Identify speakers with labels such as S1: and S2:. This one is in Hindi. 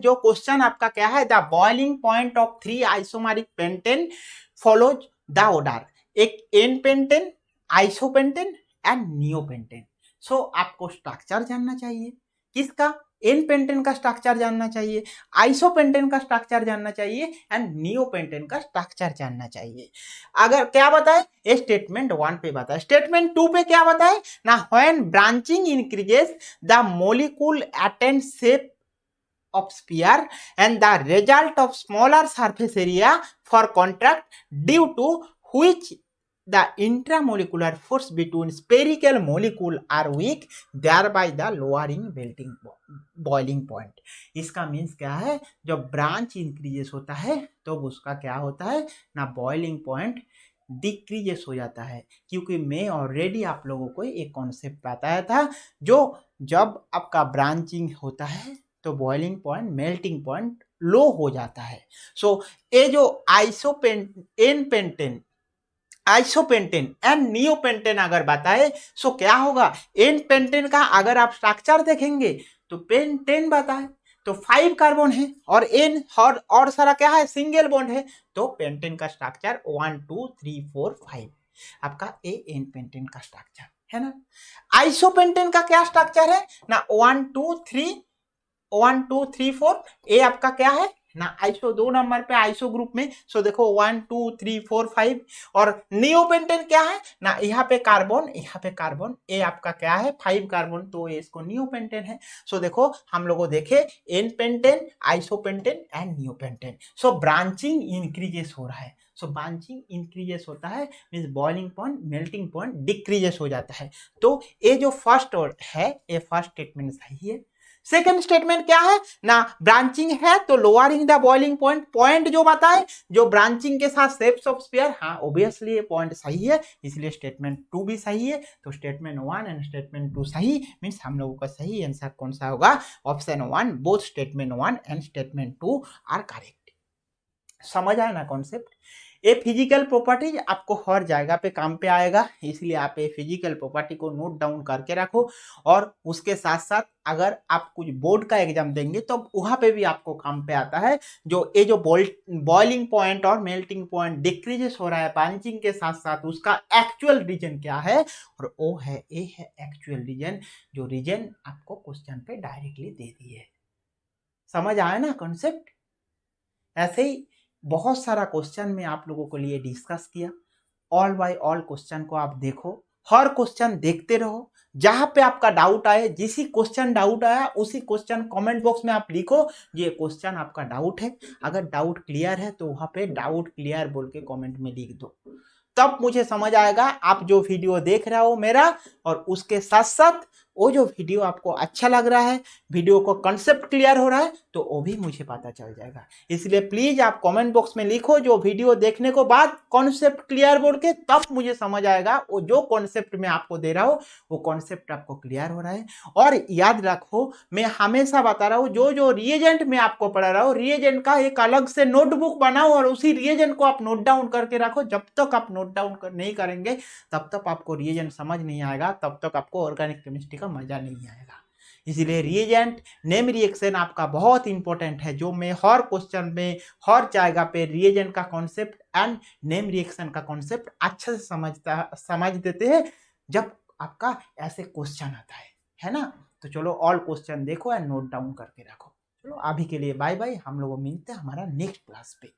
S1: जो क्वेश्चन आपका क्या है, the boiling point of 3 isomeric pentane follows the order, एक n pentane, isopentane and neopentane. So आपको स्ट्रक्चर जानना चाहिए, किसका, एन पेंटेन का स्ट्रक्चर जानना चाहिए, आइसोपेंटेन का स्ट्रक्चर जानना चाहिए एंड नियोपेंटेन का स्ट्रक्चर जानना चाहिए। अगर क्या बताए, स्टेटमेंट 1 पे बताए, स्टेटमेंट 2 पे क्या बताए ना, when branching increases the molecule attain shape of sphere and the result of smaller surface area for contract due to which the intramolecular force between spherical molecule are weak, thereby the lowering melting boiling point। इसका मीन्स क्या है, जब ब्रांच इंक्रीजेस होता है तो उसका क्या होता है ना, बॉइलिंग पॉइंट डिक्रीजेस हो जाता है। क्योंकि मैं ऑलरेडी आप लोगों को एक कॉन्सेप्ट बताया था, जो जब आपका ब्रांचिंग होता है तो boiling point, melting point low हो जाता है। सो ये जो n pentane, isopentane and neopentane अगर बताए, सो क्या होगा, एन पेंटेन का अगर आप स्ट्रक्चर देखेंगे तो पेंटेन बताए तो 5 कार्बन है, और एन और सारा क्या है, सिंगल बॉन्ड है, तो पेंटेन का स्ट्रक्चर 1 2 3 4 5 आपका ए एन पेंटेन का स्ट्रक्चर है ना। आइसोपेंटेन का क्या स्ट्रक्चर है ना, 1 2 3 4, ए आपका क्या है ना, आइसो 2 नंबर पे आइसो ग्रुप में। सो देखो 1 2 3 4 5। और नियोपेंटेन क्या है ना, यहाँ पे कार्बन, यहाँ पे कार्बन, ए आपका क्या है 5 कार्बन, तो ये इसको नियोपेंटेन है। सो देखो हम लोगों देखे n pentane, isopentane and neopentane. So branching increases हो रहा है, सो ब्रांचिंग इंक्रीजेस होता है means boiling point, melting point decreases हो जाता है। तो ये जो फर्स्ट है, ये फर्स्ट स्टेटमेंट सही है। सेकेंड स्टेटमेंट क्या है ना, ब्रांचिंग है तो lowering the boiling point, point जो बताए जो ब्रांचिंग के साथ शेप्स ऑफ स्फीयर, हाँ ऑब्वियसली ये पॉइंट सही है, इसलिए स्टेटमेंट 2 भी सही है। तो स्टेटमेंट 1 एंड स्टेटमेंट 2 सही, मीन्स हम लोगों का सही आंसर कौन सा होगा, option 1, both statement 1 and statement 2 are correct. समझ आया ना कॉन्सेप्ट। ये फिजिकल प्रॉपर्टीज आपको हर जगह पे काम पे आएगा, इसलिए आप ये फिजिकल प्रॉपर्टी को नोट डाउन करके रखो। और उसके साथ साथ अगर आप कुछ बोर्ड का एग्जाम देंगे तो वहां पे भी आपको काम पे आता है, जो ये जो बॉइलिंग पॉइंट और मेल्टिंग पॉइंट डिक्रीजेस हो रहा है पंचिंग के साथ साथ, उसका एक्चुअल रीजन क्या है, और वो है ए है एक्चुअल रीजन, जो रीजन आपको क्वेश्चन पे डायरेक्टली दे दिए। समझ आया ना कॉन्सेप्ट। ऐसे ही बहुत सारा क्वेश्चन में आप लोगों को लिए डिस्कस किया, ऑल बाय ऑल क्वेश्चन को आप देखो, हर क्वेश्चन देखते रहो, जहां पे आपका डाउट आए, जिसी क्वेश्चन डाउट आया उसी क्वेश्चन कमेंट बॉक्स में आप लिखो ये क्वेश्चन आपका डाउट है। अगर डाउट क्लियर है तो वहां पे डाउट क्लियर बोल के कमेंट में लिख दो, तब मुझे समझ आएगा आप जो वीडियो देख रहे हो मेरा, और उसके साथ साथ वो जो वीडियो आपको अच्छा लग रहा है, वीडियो को कंसेप्ट क्लियर हो रहा है, तो वो भी मुझे पता चल जाएगा। इसलिए प्लीज आप कमेंट बॉक्स में लिखो जो वीडियो देखने को बाद कॉन्सेप्ट क्लियर बोल के, तब मुझे समझ आएगा वो जो कॉन्सेप्ट मैं आपको दे रहा हूँ वो कॉन्सेप्ट आपको क्लियर हो रहा है। और याद रखो मैं हमेशा बता रहा हूँ, जो जो रिएजेंट मैं आपको पढ़ा रहा हूँ, रिएजेंट का एक अलग से नोटबुक बनाओ और उसी रिएजेंट को आप नोट डाउन करके रखो। जब तक आप नोट डाउन नहीं करेंगे तब तक आपको रिएजेंट समझ नहीं आएगा, तब तक आपको ऑर्गेनिक केमिस्ट्री का मजा नहीं आएगा। इसलिए रिएजेंट, नेम रिएक्शन आपका बहुत इंपॉर्टेंट है, जो मैं हर क्वेश्चन में हर जगह पे रिएजेंट का कॉन्सेप्ट एंड नेम रिएक्शन का कॉन्सेप्ट अच्छे से समझ देते हैं जब आपका ऐसे क्वेश्चन आता है ना। तो चलो ऑल क्वेश्चन देखो एंड नोट डाउन करके रखो। चलो अभी के लिए बाय बाय, हम लोग मिलते हैं हमारा नेक्स्ट क्लास पे।